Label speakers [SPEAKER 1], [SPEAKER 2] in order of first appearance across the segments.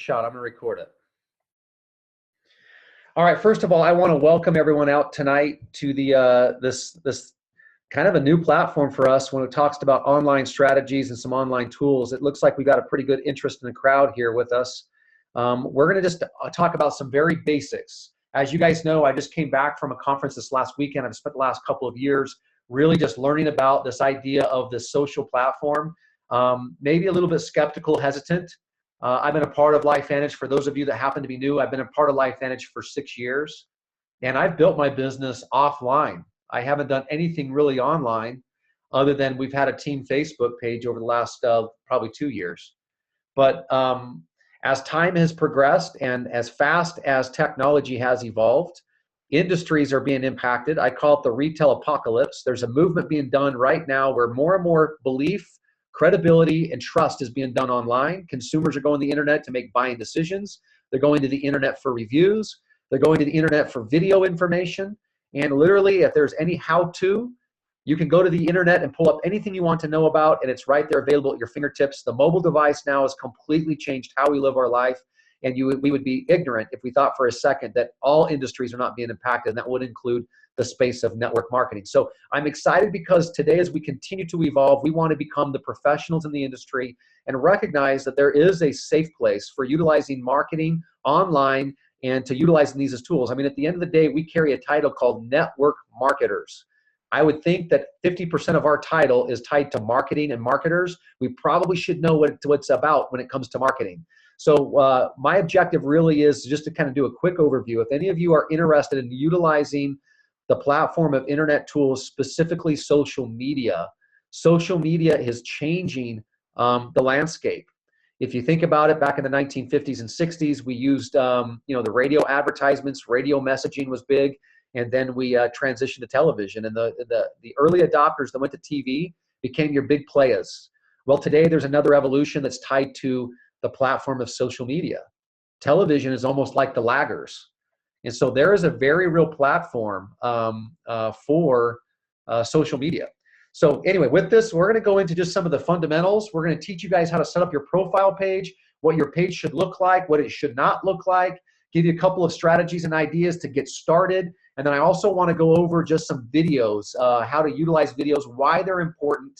[SPEAKER 1] shot. I'm going to record it. All right. First of all, I want to welcome everyone out tonight to the this kind of a new platform for us when it talks about online strategies and some online tools. It looks like we got a pretty good interest in the crowd here with us. We're going to just talk about some very basics. As you guys know, I just came back from a conference this last weekend. I've spent the last couple of years really just learning about this idea of this social platform. Maybe a little bit skeptical, hesitant. I've been a part of LifeVantage. For those of you that happen to be new, I've been a part of LifeVantage for 6 years, and I've built my business offline. I haven't done anything really online other than we've had a team Facebook page over the last probably 2 years. But as time has progressed and as fast as technology has evolved, industries are being impacted. I call it the retail apocalypse. There's a movement being done right now where more and more belief, credibility, and trust is being done online. Consumers are going to the internet to make buying decisions. They're going to the internet for reviews. They're going to the internet for video information. And literally, if there's any how-to, you can go to the internet and pull up anything you want to know about, and it's right there available at your fingertips. The mobile device now has completely changed how we live our life, and we would be ignorant if we thought for a second that all industries are not being impacted, and that would include the space of network marketing. So I'm excited because today, as we continue to evolve, we want to become the professionals in the industry and recognize that there is a safe place for utilizing marketing online and to utilizing these as tools. I mean, at the end of the day, we carry a title called network marketers. I would think that 50% of our title is tied to marketing and marketers. We probably should know what it's about when it comes to marketing. So my objective really is just to kind of do a quick overview. If any of you are interested in utilizing the platform of internet tools, specifically social media is changing the landscape. If you think about it, back in the 1950s and 60s, we used the radio advertisements, radio messaging was big. And then we transitioned to television, and the early adopters that went to TV became your big players. Well, today there's another evolution that's tied to the platform of social media. Television is almost like the laggers. And so there is a very real platform for social media. So anyway, with this, we're going to go into just some of the fundamentals. We're going to teach you guys how to set up your profile page, what your page should look like, what it should not look like, give you a couple of strategies and ideas to get started. And then I also want to go over just some videos, how to utilize videos, why they're important.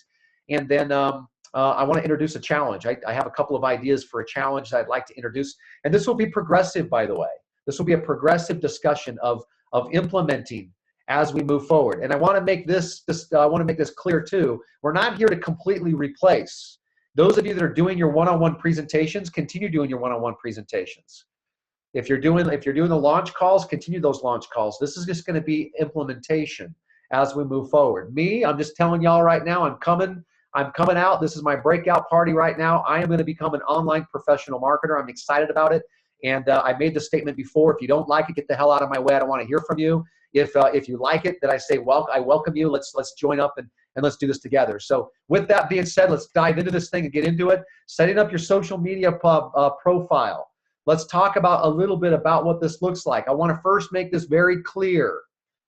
[SPEAKER 1] And then I want to introduce a challenge. I have a couple of ideas for a challenge that I'd like to introduce. And this will be progressive, by the way. This will be a progressive discussion of implementing as we move forward. And I want to make this clear too. We're not here to completely replace. Those of you that are doing your one-on-one presentations, continue doing your one-on-one presentations. If you're doing the launch calls, continue those launch calls. This is just going to be implementation as we move forward. Me, I'm just telling y'all right now, I'm coming out. This is my breakout party right now. I am going to become an online professional marketer. I'm excited about it. And I made the statement before, if you don't like it, get the hell out of my way. I don't want to hear from you. If you like it, then I say, well, I welcome you. Let's join up and let's do this together. So with that being said, let's dive into this thing and get into it. Setting up your social media profile. Let's talk about a little bit about what this looks like. I want to first make this very clear.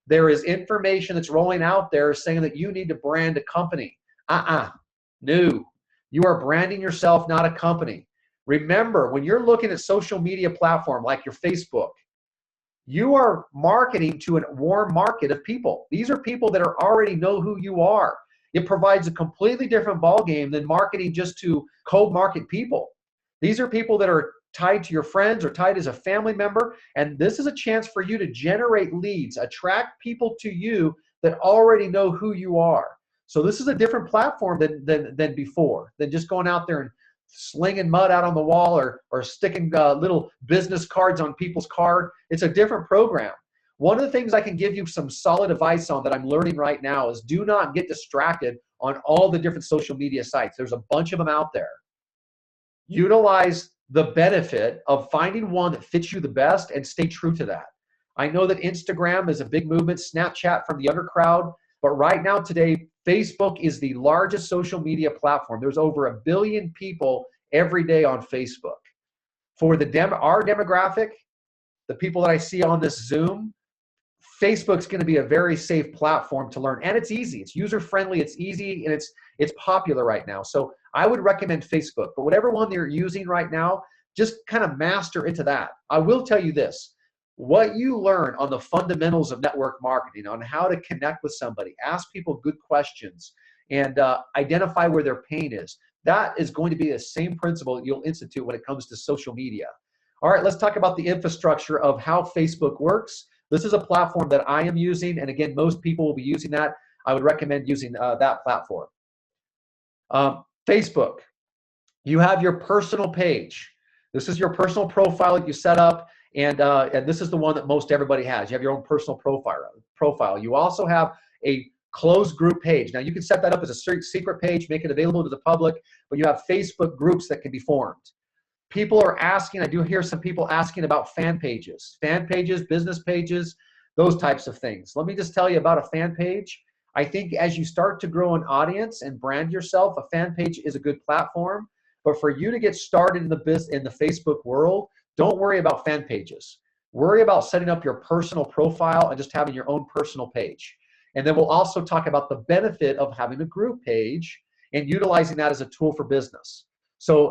[SPEAKER 1] There is information that's rolling out there saying that you need to brand a company. No. You are branding yourself, not a company. Remember, when you're looking at social media platform like your Facebook, you are marketing to a warm market of people. These are people that already know who you are. It provides a completely different ballgame than marketing just to cold market people. These are people that are tied to your friends or tied as a family member, and this is a chance for you to generate leads, attract people to you that already know who you are. So this is a different platform than before, than just going out there and slinging mud out on the wall or sticking little business cards on people's car. It's a different program. One of the things I can give you some solid advice on that I'm learning right now is do not get distracted on all the different social media sites. There's a bunch of them out there. Utilize the benefit of finding one that fits you the best and stay true to that. I know that Instagram is a big movement, Snapchat from the younger crowd, but right now today, Facebook is the largest social media platform. There's over 1 billion people every day on Facebook. For our demographic, the people that I see on this Zoom, Facebook's going to be a very safe platform to learn, and it's easy. It's user-friendly, it's easy, and it's popular right now. So I would recommend Facebook, but whatever one you're using right now, just kind of master into that. I will tell you this. What you learn on the fundamentals of network marketing, on how to connect with somebody, ask people good questions, and identify where their pain is, that is going to be the same principle that you'll institute when it comes to social media. All right, let's talk about the infrastructure of how Facebook works. This is a platform that I am using, and again, most people will be using that. I would recommend using that platform. Facebook, you have your personal page. This is your personal profile that you set up, and this is the one that most everybody has. You have your own personal profile. You also have a closed group page. Now, you can set that up as a secret page, make it available to the public, but you have Facebook groups that can be formed. People are asking, I do hear some people asking about fan pages, business pages, those types of things. Let me just tell you about a fan page. I think as you start to grow an audience and brand yourself, a fan page is a good platform. But for you to get started in the Facebook world, don't worry about fan pages. Worry about setting up your personal profile and just having your own personal page. And then we'll also talk about the benefit of having a group page and utilizing that as a tool for business. So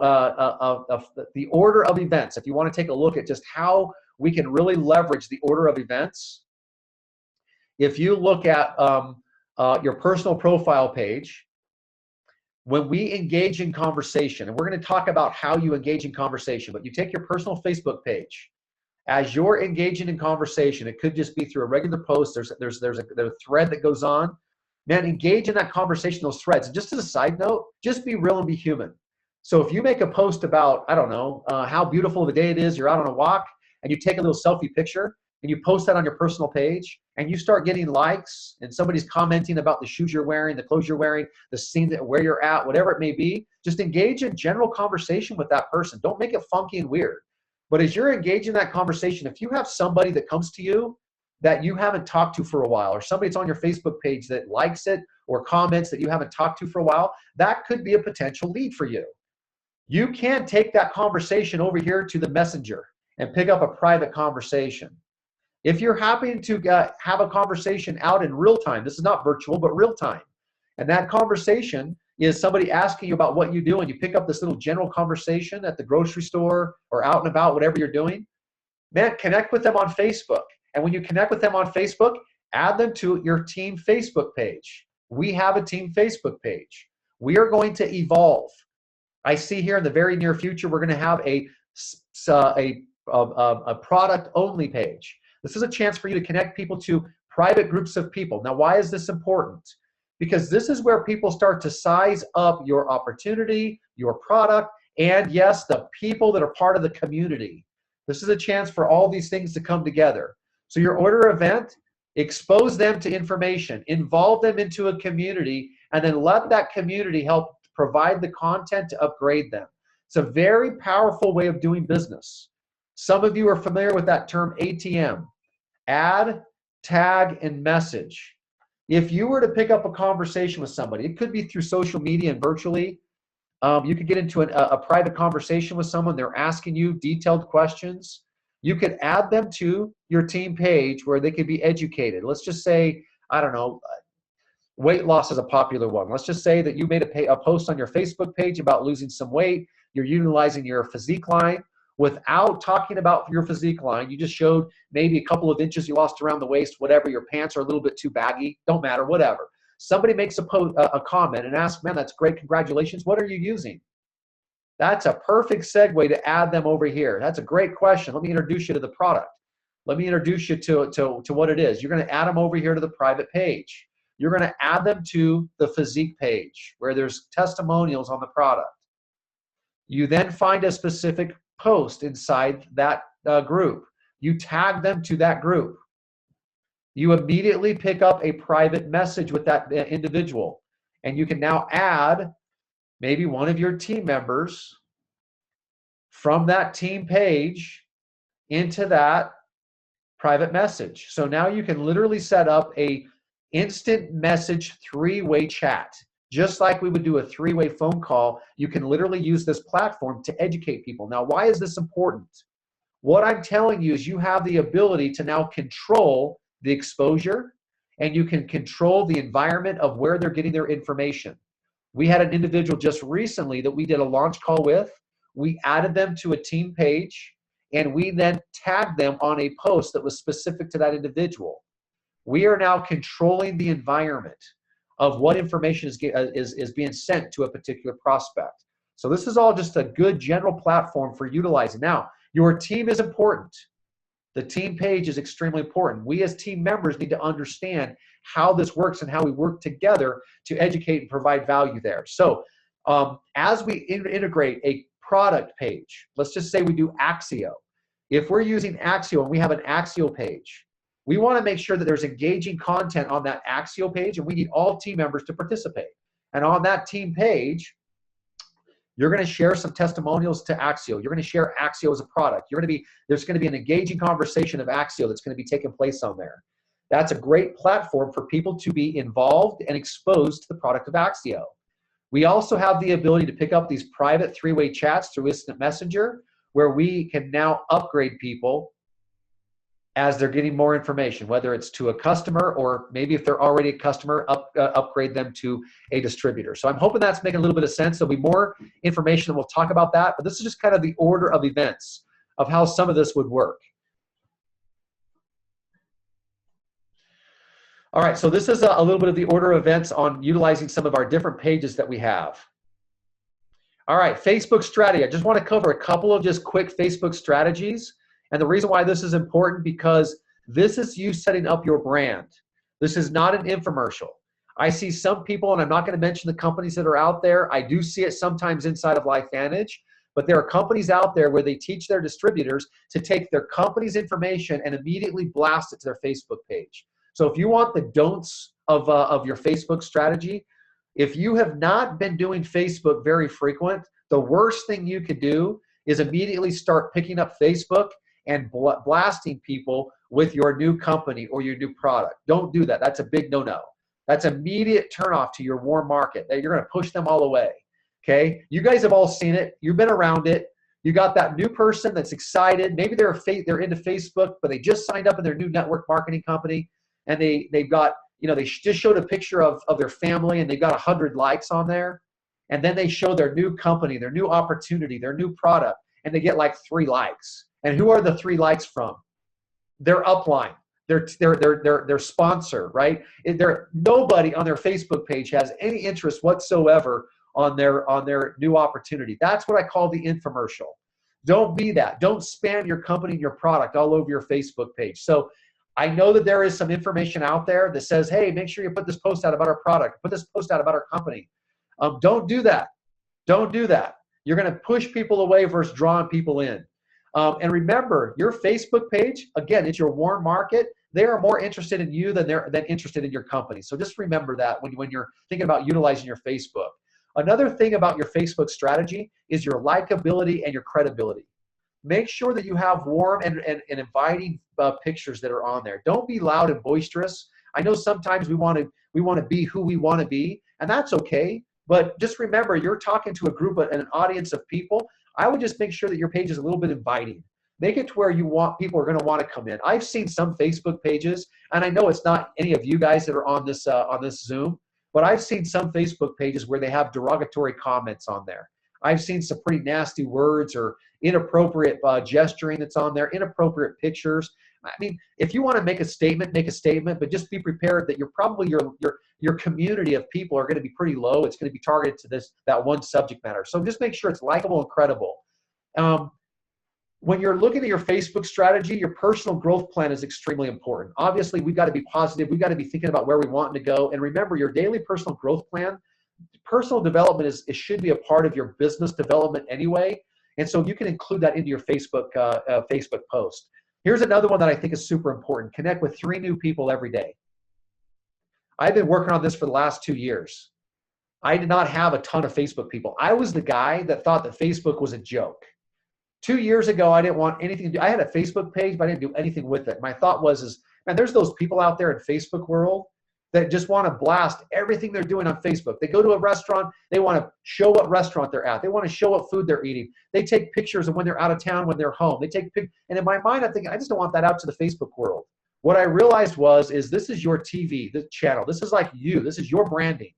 [SPEAKER 1] the order of events, if you want to take a look at just how we can really leverage the order of events, if you look at your personal profile page, when we engage in conversation, and we're going to talk about how you engage in conversation, but you take your personal Facebook page, as you're engaging in conversation, it could just be through a regular post, there's a thread that goes on. Man, engage in that conversation, those threads. And just as a side note, just be real and be human. So if you make a post about, I don't know, how beautiful the day it is, you're out on a walk, and you take a little selfie picture, and you post that on your personal page, and you start getting likes, and somebody's commenting about the shoes you're wearing, the clothes you're wearing, the scene, where you're at, whatever it may be, just engage in general conversation with that person. Don't make it funky and weird. But as you're engaging in that conversation, if you have somebody that comes to you that you haven't talked to for a while, or somebody that's on your Facebook page that likes it or comments that you haven't talked to for a while, that could be a potential lead for you. You can't take that conversation over here to the messenger and pick up a private conversation. If you're happy to have a conversation out in real time, this is not virtual, but real time, and that conversation is somebody asking you about what you do, and you pick up this little general conversation at the grocery store or out and about, whatever you're doing, man, connect with them on Facebook. And when you connect with them on Facebook, add them to your team Facebook page. We have a team Facebook page. We are going to evolve. I see here in the very near future, we're going to have a product-only page. This is a chance for you to connect people to private groups of people. Now, why is this important? Because this is where people start to size up your opportunity, your product, and yes, the people that are part of the community. This is a chance for all these things to come together. So your order event, expose them to information, involve them into a community, and then let that community help provide the content to upgrade them. It's a very powerful way of doing business. Some of you are familiar with that term ATM, add, tag, and message. If you were to pick up a conversation with somebody, it could be through social media and virtually. You could get into a private conversation with someone. They're asking you detailed questions. You could add them to your team page where they could be educated. Let's just say, I don't know, weight loss is a popular one. Let's just say that you made a post on your Facebook page about losing some weight. You're utilizing your physique line. Without talking about your physique line, you just showed maybe a couple of inches you lost around the waist, whatever, your pants are a little bit too baggy, don't matter, whatever. Somebody makes a comment and asks, man, that's great, congratulations, what are you using? That's a perfect segue to add them over here. That's a great question. Let me introduce you to the product. Let me introduce you to what it is. You're going to add them over here to the private page. You're going to add them to the physique page where there's testimonials on the product. You then find a specific post inside that group. You tag them to that group. You immediately pick up a private message with that individual, and you can now add maybe one of your team members from that team page into that private message. So now you can literally set up a instant message three-way chat. Just like we would do a three-way phone call, you can literally use this platform to educate people. Now, why is this important? What I'm telling you is you have the ability to now control the exposure, and you can control the environment of where they're getting their information. We had an individual just recently that we did a launch call with. we added them to a team page, and we then tagged them on a post that was specific to that individual. We are now controlling the environment of what information is being sent to a particular prospect. So this is all just a good general platform for utilizing. Now, your team is important. The team page is extremely important. We as team members need to understand how this works and how we work together to educate and provide value there. So as we integrate a product page, let's just say we do Axio. If we're using Axio and we have an Axio page, we want to make sure that there's engaging content on that Axio page, and we need all team members to participate. And on that team page, you're going to share some testimonials to Axio. You're going to share Axio as a product. There's going to be an engaging conversation of Axio that's going to be taking place on there. That's a great platform for people to be involved and exposed to the product of Axio. We also have the ability to pick up these private three-way chats through Instant Messenger, where we can now upgrade people as they're getting more information, whether it's to a customer or maybe if they're already a customer, upgrade them to a distributor. So I'm hoping that's making a little bit of sense. There'll be more information and we'll talk about that, but this is just kind of the order of events of how some of this would work. All right, so this is a little bit of the order of events on utilizing some of our different pages that we have. All right, Facebook strategy. I just want to cover a couple of just quick Facebook strategies. And the reason why this is important, because this is you setting up your brand. This is not an infomercial. I see some people, and I'm not going to mention the companies that are out there. I do see it sometimes inside of LifeVantage, but there are companies out there where they teach their distributors to take their company's information and immediately blast it to their Facebook page. So if you want the don'ts of your Facebook strategy, if you have not been doing Facebook very frequent, the worst thing you could do is immediately start picking up Facebook and blasting people with your new company or your new product. Don't do that. That's a big no-no. That's immediate turnoff to your warm market. That you're going to push them all away. Okay? You guys have all seen it. You've been around it. You got that new person that's excited. Maybe they're into Facebook, but they just signed up in their new network marketing company, and they've got, they just showed a picture of their family, and they've got 100 likes on there. And then they show their new company, their new opportunity, their new product, and they get like 3 likes. And who are the 3 likes from? Their upline, their sponsor, right? Nobody on their Facebook page has any interest whatsoever on their new opportunity. That's what I call the infomercial. Don't be that. Don't spam your company and your product all over your Facebook page. So I know that there is some information out there that says, hey, make sure you put this post out about our product, put this post out about our company. Don't do that. Don't do that. You're going to push people away versus drawing people in. And remember, your Facebook page, again, it's your warm market. They are more interested in you than interested in your company. So just remember that when you're thinking about utilizing your Facebook. Another thing about your Facebook strategy is your likability and your credibility. Make sure that you have warm and inviting pictures that are on there. Don't be loud and boisterous. I know sometimes we want to be who we want to be, and that's okay. But just remember, you're talking to a group and an audience of people. I would just make sure that your page is a little bit inviting. Make it to where people are going to want to come in. I've seen some Facebook pages, and I know it's not any of you guys that are on this Zoom, but I've seen some Facebook pages where they have derogatory comments on there. I've seen some pretty nasty words or inappropriate gesturing that's on there, inappropriate pictures. I mean, if you want to make a statement, but just be prepared that your community of people are going to be pretty low. It's going to be targeted to that one subject matter. So just make sure it's likable and credible. When you're looking at your Facebook strategy, your personal growth plan is extremely important. Obviously, we've got to be positive. We've got to be thinking about where we want to go. And remember, your daily personal growth plan, personal development should be a part of your business development anyway. And so you can include that into your Facebook post. Here's another one that I think is super important. Connect with 3 new people every day. I've been working on this for the last 2 years. I did not have a ton of Facebook people. I was the guy that thought that Facebook was a joke. 2 years ago, I didn't want anything to do. I had a Facebook page, but I didn't do anything with it. My thought was, man, there's those people out there in Facebook world that just want to blast everything they're doing on Facebook. They go to a restaurant, they want to show what restaurant they're at. They want to show what food they're eating. They take pictures of when they're out of town, when they're home. And in my mind, I'm thinking, I just don't want that out to the Facebook world. What I realized is this is your TV, the channel. This is like you. This is your branding.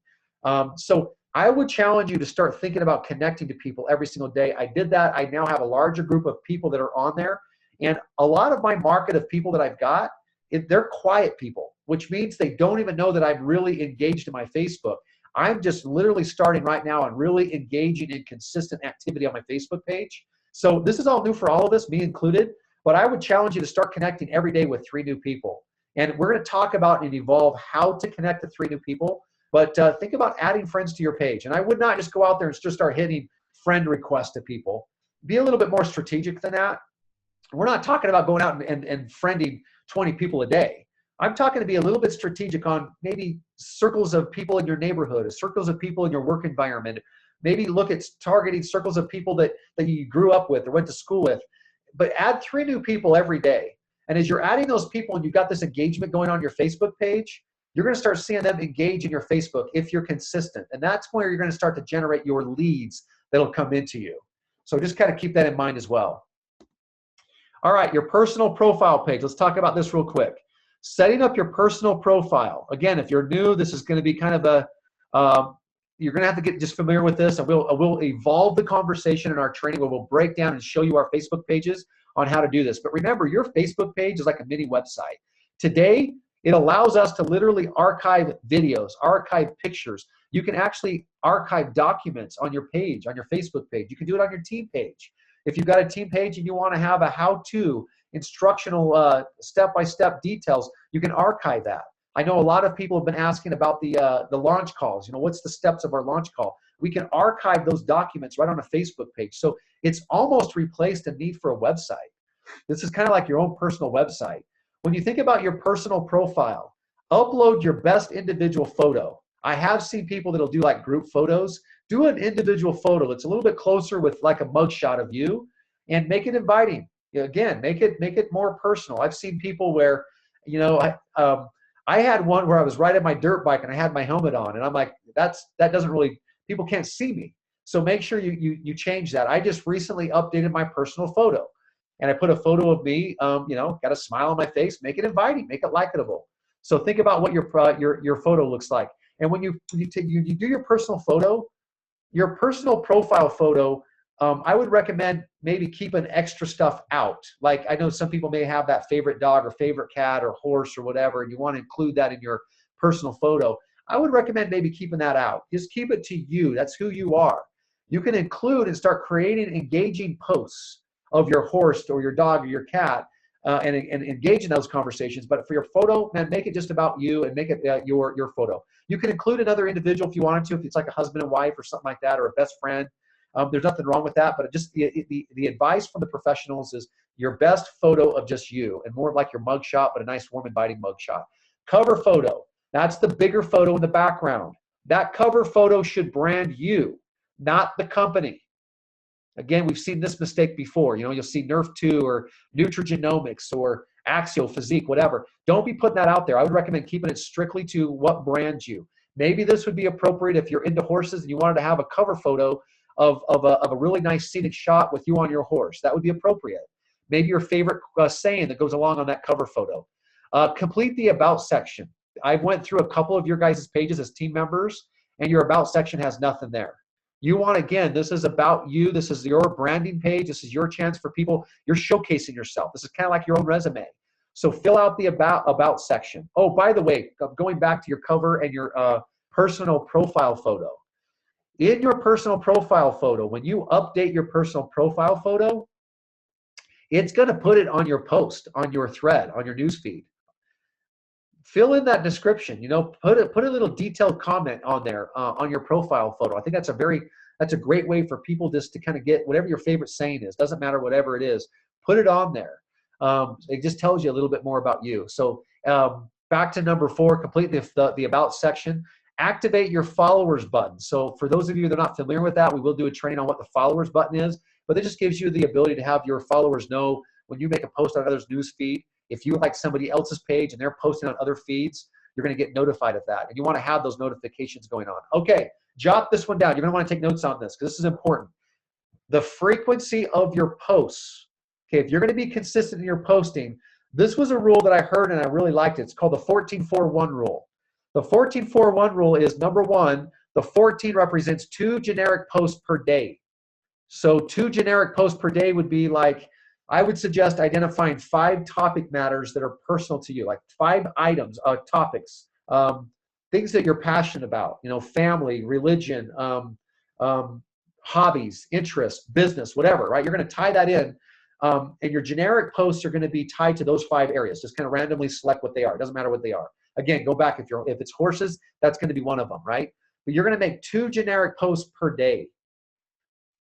[SPEAKER 1] So I would challenge you to start thinking about connecting to people every single day. I did that. I now have a larger group of people that are on there. And a lot of my market of people that I've got, they're quiet people, which means they don't even know that I'm really engaged in my Facebook. I'm just literally starting right now and really engaging in consistent activity on my Facebook page. So this is all new for all of us, me included, but I would challenge you to start connecting every day with 3 new people. And we're going to talk about and evolve how to connect to 3 new people. But think about adding friends to your page. And I would not just go out there and just start hitting friend requests to people. Be a little bit more strategic than that. We're not talking about going out and friending 20 people a day. I'm talking to be a little bit strategic on maybe circles of people in your neighborhood, circles of people in your work environment. Maybe look at targeting circles of people that you grew up with or went to school with. But add 3 new people every day. And as you're adding those people and you've got this engagement going on your Facebook page, you're going to start seeing them engage in your Facebook if you're consistent. And that's where you're going to start to generate your leads that'll come into you. So just kind of keep that in mind as well. All right, your personal profile page. Let's talk about this real quick. Setting up your personal profile. Again, if you're new, this is going to be kind of a, you're going to have to get just familiar with this, and we'll evolve the conversation in our training where we'll break down and show you our Facebook pages on how to do this. But remember, your Facebook page is like a mini website. Today, it allows us to literally archive videos, archive pictures. You can actually archive documents on your page, on your Facebook page. You can do it on your team page. If you've got a team page and you want to have a how-to instructional step-by-step details, you can archive that. I know a lot of people have been asking about the launch calls. You know, what's the steps of our launch call? We can archive those documents right on a Facebook page. So it's almost replaced a need for a website. This is kind of like your own personal website. When you think about your personal profile, upload your best individual photo. I have seen people that'll do like group photos. Do an individual photo that's a little bit closer with like a mugshot of you, and make it inviting. Again, make it more personal. I've seen people where, you know, I had one where I was riding my dirt bike and I had my helmet on, and I'm like, that doesn't really, people can't see me. So make sure you change that. I just recently updated my personal photo, and I put a photo of me, you know, got a smile on my face. Make it inviting, make it likable. So think about what your photo looks like. And when you do your personal photo, your personal profile photo, I would recommend maybe keeping extra stuff out. Like, I know some people may have that favorite dog or favorite cat or horse or whatever, and you want to include that in your personal photo. I would recommend maybe keeping that out. Just keep it to you. That's who you are. You can include and start creating engaging posts of your horse or your dog or your cat, and engage in those conversations. But for your photo, man, make it just about you and make it your photo. You can include another individual if you wanted to, if it's like a husband and wife or something like that, or a best friend. There's nothing wrong with that, but just the advice from the professionals is your best photo of just you, and more like your mugshot, but a nice, warm, inviting mugshot. Cover photo. That's the bigger photo in the background. That cover photo should brand you, not the company. Again, we've seen this mistake before. You know, you'll see Nerf2 or Nutrigenomics or Axial Physique, whatever. Don't be putting that out there. I would recommend keeping it strictly to what brands you. Maybe this would be appropriate if you're into horses and you wanted to have a cover photo of a really nice scenic shot with you on your horse. That would be appropriate. Maybe your favorite saying that goes along on that cover photo. Complete the about section. I've went through a couple of your guys' pages as team members, and your about section has nothing there. You want, again, this is about you. This is your branding page. This is your chance for people. You're showcasing yourself. This is kind of like your own resume. So fill out the about section. Oh, by the way, going back to your cover and your personal profile photo. In your personal profile photo, when you update your personal profile photo, it's going to put it on your post, on your thread, on your newsfeed. Fill in that description. You know, put a little detailed comment on there on your profile photo. I think that's a great way for people just to kind of get whatever your favorite saying is. Doesn't matter whatever it is. Put it on there. It just tells you a little bit more about you. So back to number 4, complete the about section. Activate your followers button. So for those of you that are not familiar with that, we will do a training on what the followers button is, but it just gives you the ability to have your followers know when you make a post on others' news feed. If you like somebody else's page and they're posting on other feeds, you're going to get notified of that. And you want to have those notifications going on. Okay, jot this one down. You're going to want to take notes on this because this is important. The frequency of your posts. Okay, if you're going to be consistent in your posting, this was a rule that I heard and I really liked it. It's called the 14-4-1 rule. The 14-4-1 rule is, number 1, The 14 represents 2 generic posts per day. So 2 generic posts per day would be like, I would suggest identifying 5 topic matters that are personal to you, like 5 items, topics, things that you're passionate about, family, religion, hobbies, interests, business, whatever, right? You're going to tie that in. And your generic posts are going to be tied to those 5 areas. Just kind of randomly select what they are. It doesn't matter what they are. Again, go back. If it's horses, that's going to be one of them, right? But you're going to make 2 generic posts per day.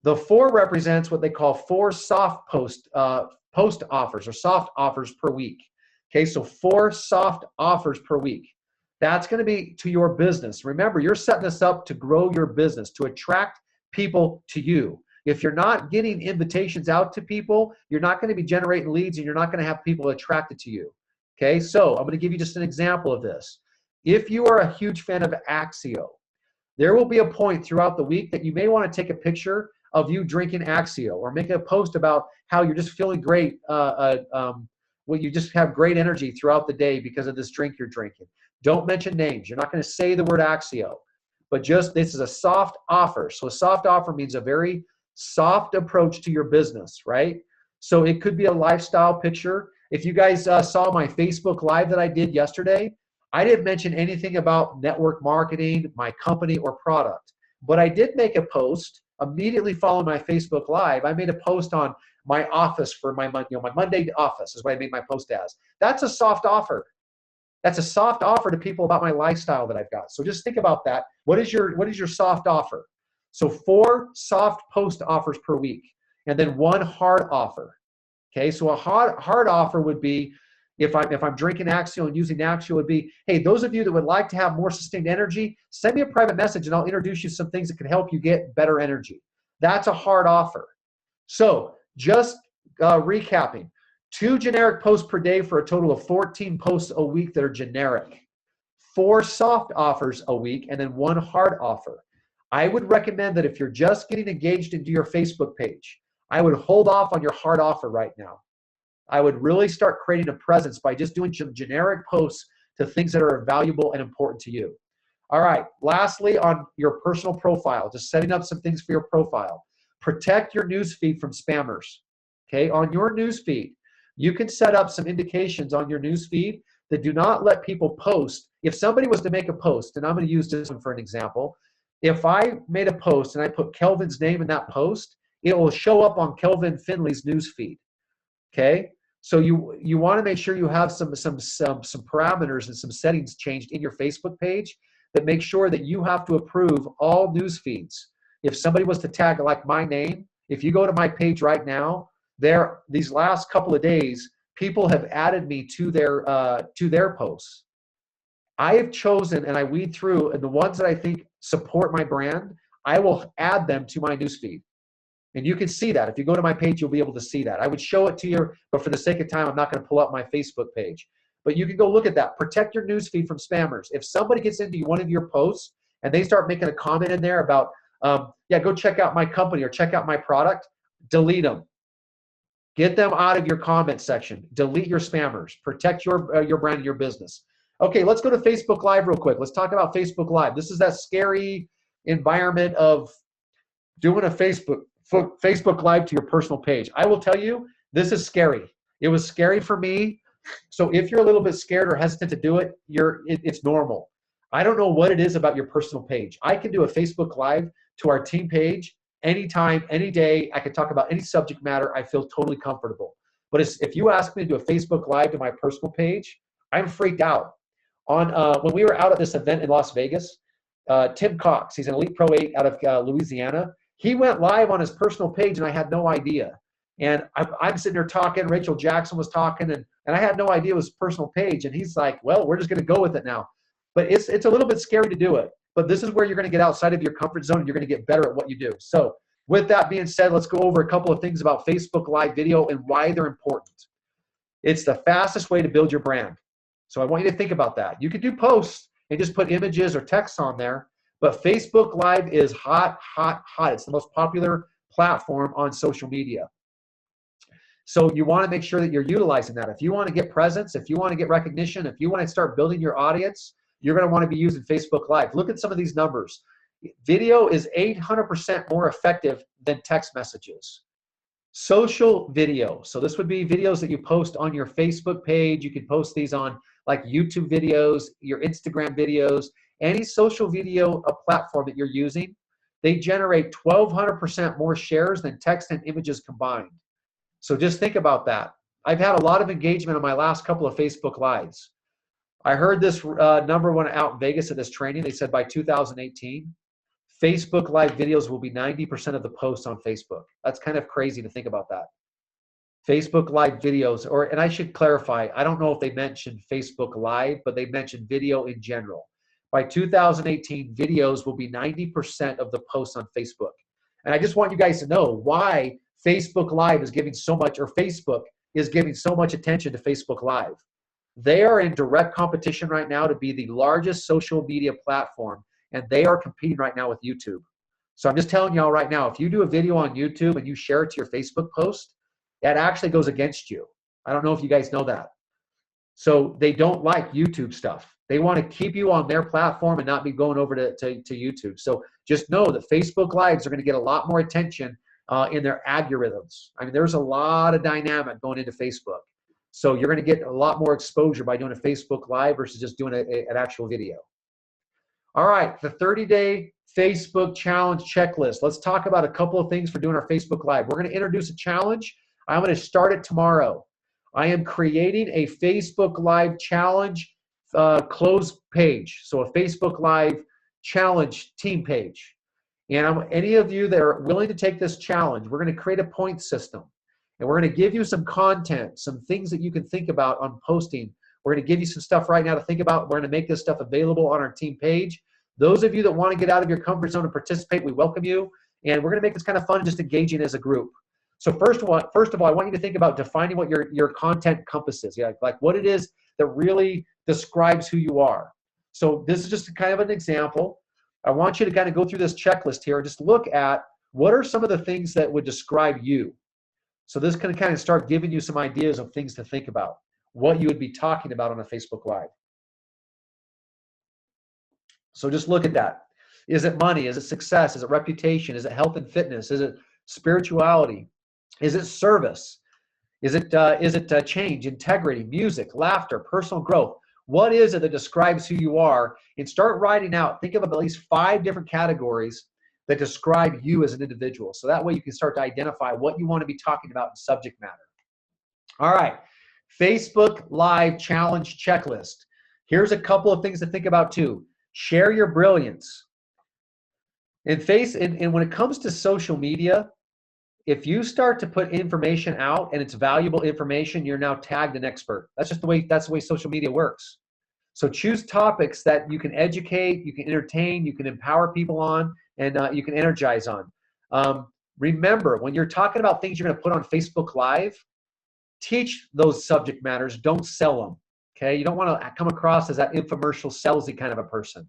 [SPEAKER 1] The 4 represents what they call 4 soft post offers or soft offers per week. Okay, so 4 soft offers per week. That's going to be to your business. Remember, you're setting this up to grow your business, to attract people to you. If you're not getting invitations out to people, you're not going to be generating leads and you're not going to have people attracted to you. Okay, so I'm going to give you just an example of this. If you are a huge fan of Axio, there will be a point throughout the week that you may want to take a picture of you drinking Axio or make a post about how you're just feeling great. You just have great energy throughout the day because of this drink you're drinking. Don't mention names. You're not going to say the word Axio, but just this is a soft offer. So a soft offer means a very soft approach to your business, right? So it could be a lifestyle picture. If you guys saw my Facebook Live that I did yesterday, I didn't mention anything about network marketing, my company, or product. But I did make a post immediately following my Facebook Live. I made a post on my office for my Monday office is what I made my post as. That's a soft offer. That's a soft offer to people about my lifestyle that I've got. So just think about that. What is your soft offer? So 4 soft post offers per week, and then 1 hard offer. Okay, so a hard offer would be, if I'm drinking Axio and using Axio, would be, hey, those of you that would like to have more sustained energy, send me a private message and I'll introduce you some things that can help you get better energy. That's a hard offer. So just recapping, 2 generic posts per day for a total of 14 posts a week that are generic, 4 soft offers a week, and then 1 hard offer. I would recommend that if you're just getting engaged into your Facebook page, I would hold off on your hard offer right now. I would really start creating a presence by just doing some generic posts to things that are valuable and important to you. All right, lastly, on your personal profile, just setting up some things for your profile. Protect your newsfeed from spammers. Okay, on your newsfeed, you can set up some indications on your newsfeed that do not let people post. If somebody was to make a post, and I'm going to use this one for an example, if I made a post and I put Kelvin's name in that post, it will show up on Kelvin Finley's newsfeed. Okay, so you want to make sure you have some parameters and some settings changed in your Facebook page that make sure that you have to approve all news feeds. If somebody was to tag like my name, if you go to my page right now, these last couple of days, people have added me to their posts. I have chosen, and I weed through, and the ones that I think support my brand, I will add them to my newsfeed. And you can see that. If you go to my page, you'll be able to see that. I would show it to you, but for the sake of time, I'm not going to pull up my Facebook page. But you can go look at that. Protect your newsfeed from spammers. If somebody gets into one of your posts and they start making a comment in there about, yeah, go check out my company or check out my product, delete them. Get them out of your comment section. Delete your spammers. Protect your brand and your business. Okay, let's go to Facebook Live real quick. Let's talk about Facebook Live. This is that scary environment of doing a Facebook Live to your personal page. I will tell you, this is scary. It was scary for me. So if you're a little bit scared or hesitant to do it, it's normal. I don't know what it is about your personal page. I can do a Facebook Live to our team page anytime, any day. I can talk about any subject matter. I feel totally comfortable. But if you ask me to do a Facebook Live to my personal page, I'm freaked out. When we were out at this event in Las Vegas, Tim Cox, he's an Elite Pro 8 out of Louisiana. He went live on his personal page, and I had no idea. And I'm sitting there talking. Rachel Jackson was talking, and I had no idea it was his personal page. And he's like, well, we're just going to go with it now. But it's a little bit scary to do it. But this is where you're going to get outside of your comfort zone, and you're going to get better at what you do. So with that being said, let's go over a couple of things about Facebook Live video and why they're important. It's the fastest way to build your brand. So I want you to think about that. You could do posts and just put images or text on there. But Facebook Live is hot, hot, hot. It's the most popular platform on social media. So you want to make sure that you're utilizing that. If you want to get presence, if you want to get recognition, if you want to start building your audience, you're going to want to be using Facebook Live. Look at some of these numbers. Video is 800% more effective than text messages. Social video. So this would be videos that you post on your Facebook page. You could post these on like YouTube videos, your Instagram videos, any social video platform that you're using. They generate 1,200% more shares than text and images combined. So just think about that. I've had a lot of engagement on my last couple of Facebook Lives. I heard this number one out in Vegas at this training. They said by 2018, Facebook Live videos will be 90% of the posts on Facebook. That's kind of crazy to think about that. Facebook Live videos, and I should clarify, I don't know if they mentioned Facebook Live, but they mentioned video in general. By 2018, videos will be 90% of the posts on Facebook. And I just want you guys to know why Facebook Live is giving so much, or Facebook is giving so much attention to Facebook Live. They are in direct competition right now to be the largest social media platform, and they are competing right now with YouTube. So I'm just telling y'all right now, if you do a video on YouTube and you share it to your Facebook post, that actually goes against you. I don't know if you guys know that. So they don't like YouTube stuff. They want to keep you on their platform and not be going over to YouTube. So just know that Facebook Lives are going to get a lot more attention in their algorithms. I mean, there's a lot of dynamic going into Facebook. So you're going to get a lot more exposure by doing a Facebook Live versus just doing an actual video. All right, the 30-day Facebook challenge checklist. Let's talk about a couple of things for doing our Facebook Live. We're going to introduce a challenge. I'm going to start it tomorrow. I am creating a Facebook Live challenge close page. So a Facebook Live challenge team page. And any of you that are willing to take this challenge, we're going to create a point system. And we're going to give you some content, some things that you can think about on posting. We're going to give you some stuff right now to think about. We're going to make this stuff available on our team page. Those of you that want to get out of your comfort zone and participate, we welcome you. And we're going to make this kind of fun, just engaging as a group. So first of all, I want you to think about defining what your content encompasses. Yeah, like what it is that really describes who you are. So this is just kind of an example. I want you to kind of go through this checklist here and just look at what are some of the things that would describe you. So this can kind of start giving you some ideas of things to think about, what you would be talking about on a Facebook Live. So just look at that. Is it money? Is it success? Is it reputation? Is it health and fitness? Is it spirituality? Is it service? Is it change, integrity, music, laughter, personal growth? What is it that describes who you are? And start writing out. Think of at least 5 different categories that describe you as an individual. So that way you can start to identify what you want to be talking about in subject matter. All right, Facebook Live challenge checklist. Here's a couple of things to think about too. Share your brilliance. And when it comes to social media, if you start to put information out and it's valuable information, you're now tagged an expert. That's the way social media works. So choose topics that you can educate, you can entertain, you can empower people on, and you can energize on. Remember, when you're talking about things you're going to put on Facebook Live, teach those subject matters. Don't sell them. Okay, you don't want to come across as that infomercial salesy kind of a person.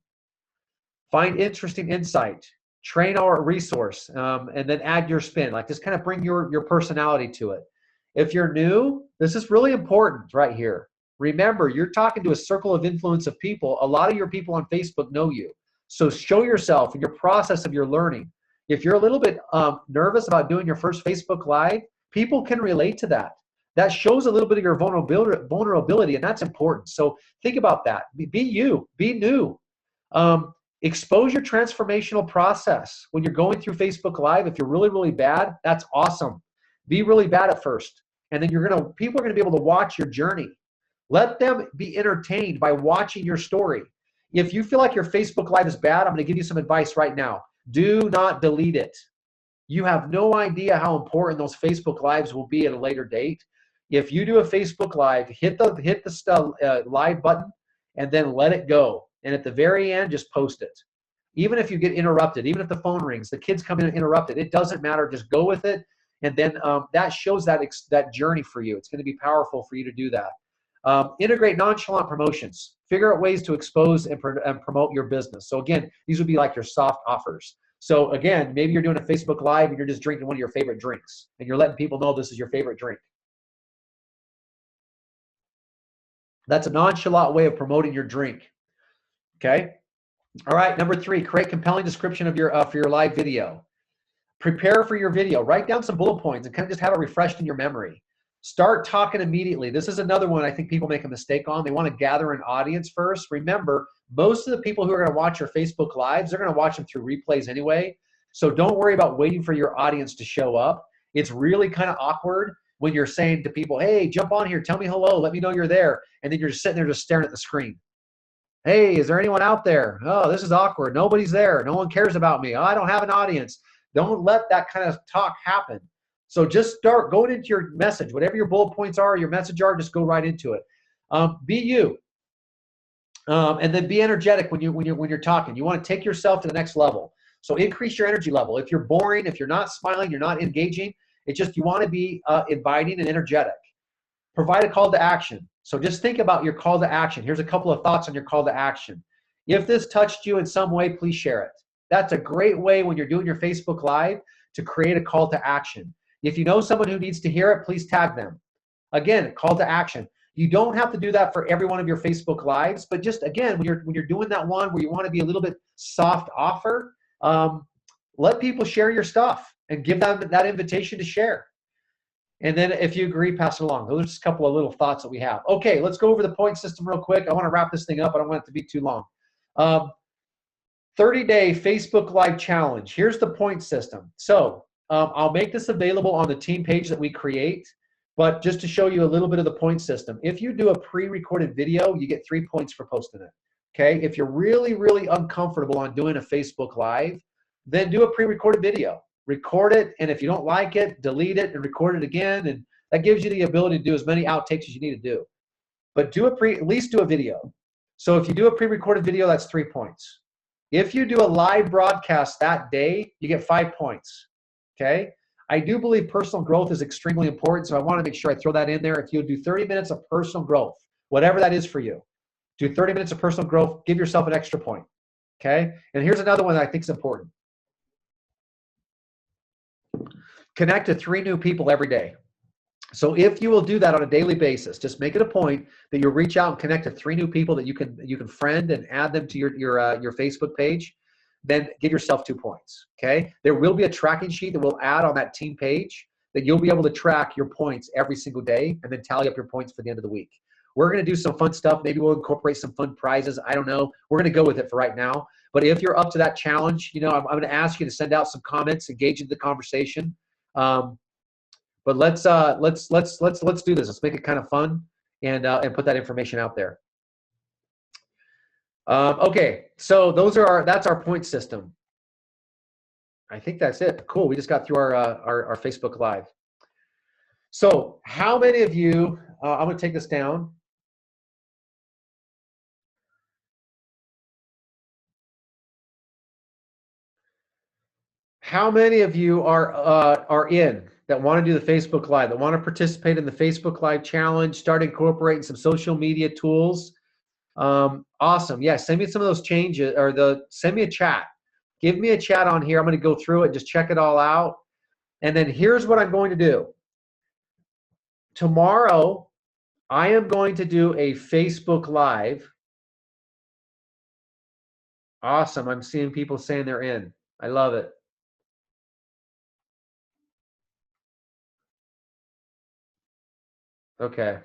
[SPEAKER 1] Find interesting insight. Train our resource, and then add your spin. Like just kind of bring your personality to it. If you're new, this is really important right here. Remember, you're talking to a circle of influence of people. A lot of your people on Facebook know you. So show yourself in your process of your learning. If you're a little bit nervous about doing your first Facebook Live, people can relate to that. That shows a little bit of your vulnerability, and that's important. So think about that. Be you. Be new. Expose your transformational process. When you're going through Facebook Live, if you're really, really bad, that's awesome. Be really bad at first. And then people are going to be able to watch your journey. Let them be entertained by watching your story. If you feel like your Facebook Live is bad, I'm going to give you some advice right now. Do not delete it. You have no idea how important those Facebook Lives will be at a later date. If you do a Facebook Live, hit the live button and then let it go. And at the very end, just post it. Even if you get interrupted, even if the phone rings, the kids come in and interrupt it, it doesn't matter. Just go with it. And then that shows that journey for you. It's going to be powerful for you to do that. Integrate nonchalant promotions. Figure out ways to expose and promote your business. So again, these would be like your soft offers. So again, maybe you're doing a Facebook Live and you're just drinking one of your favorite drinks. And you're letting people know this is your favorite drink. That's a nonchalant way of promoting your drink. Okay? All right, number 3, create compelling description of your for your live video. Prepare for your video. Write down some bullet points and kind of just have it refreshed in your memory. Start talking immediately. This is another one I think people make a mistake on. They want to gather an audience first. Remember, most of the people who are going to watch your Facebook Lives, they're going to watch them through replays anyway. So don't worry about waiting for your audience to show up. It's really kind of awkward when you're saying to people, hey, jump on here, tell me hello, let me know you're there. And then you're just sitting there just staring at the screen. Hey, is there anyone out there? Oh, this is awkward. Nobody's there. No one cares about me. Oh, I don't have an audience. Don't let that kind of talk happen. So just start going into your message. Whatever your bullet points are, your message are, just go right into it. Be you. And then be energetic when you're talking. You want to take yourself to the next level. So increase your energy level. If you're boring, if you're not smiling, you're not engaging, it's just you want to be inviting and energetic. Provide a call to action. So just think about your call to action. Here's a couple of thoughts on your call to action. If this touched you in some way, please share it. That's a great way when you're doing your Facebook Live to create a call to action. If you know someone who needs to hear it, please tag them. Again, call to action. You don't have to do that for every one of your Facebook Lives, but just again, when you're doing that one where you want to be a little bit soft offer, let people share your stuff and give them that invitation to share. And then if you agree, pass it along. Those are just a couple of little thoughts that we have. Okay, let's go over the point system real quick. I want to wrap this thing up. I don't want it to be too long. 30-day Facebook Live challenge. Here's the point system. So I'll make this available on the team page that we create, but just to show you a little bit of the point system. If you do a pre-recorded video, you get 3 points for posting it. Okay, if you're really, really uncomfortable on doing a Facebook Live, then do a pre-recorded video. Record it, and if you don't like it, delete it and record it again, and that gives you the ability to do as many outtakes as you need to do. But at least do a video. So if you do a pre-recorded video, that's 3 points. If you do a live broadcast that day, you get 5 points. Okay? I do believe personal growth is extremely important, so I want to make sure I throw that in there. If you do 30 minutes of personal growth, whatever that is for you, do 30 minutes of personal growth, give yourself an extra point. Okay? And here's another one that I think is important. Connect to 3 new people every day. So if you will do that on a daily basis, just make it a point that you reach out and connect to 3 new people that you can friend and add them to your Facebook page. Then give yourself 2 points. Okay. There will be a tracking sheet that we'll add on that team page that you'll be able to track your points every single day and then tally up your points for the end of the week. We're going to do some fun stuff. Maybe we'll incorporate some fun prizes. I don't know. We're going to go with it for right now. But if you're up to that challenge, I'm going to ask you to send out some comments, engage in the conversation. But let's do this. Let's make it kind of fun and put that information out there. Okay, so that's our point system. I think that's it. Cool. We just got through our Facebook Live. So how many of you? I'm going to take this down. How many of you are in that want to do the Facebook Live, that want to participate in the Facebook Live challenge, start incorporating some social media tools? Awesome. Yeah, send me some of those changes, or send me a chat. Give me a chat on here. I'm going to go through it, just check it all out. And then here's what I'm going to do. Tomorrow, I am going to do a Facebook Live. Awesome. I'm seeing people saying they're in. I love it. Okay.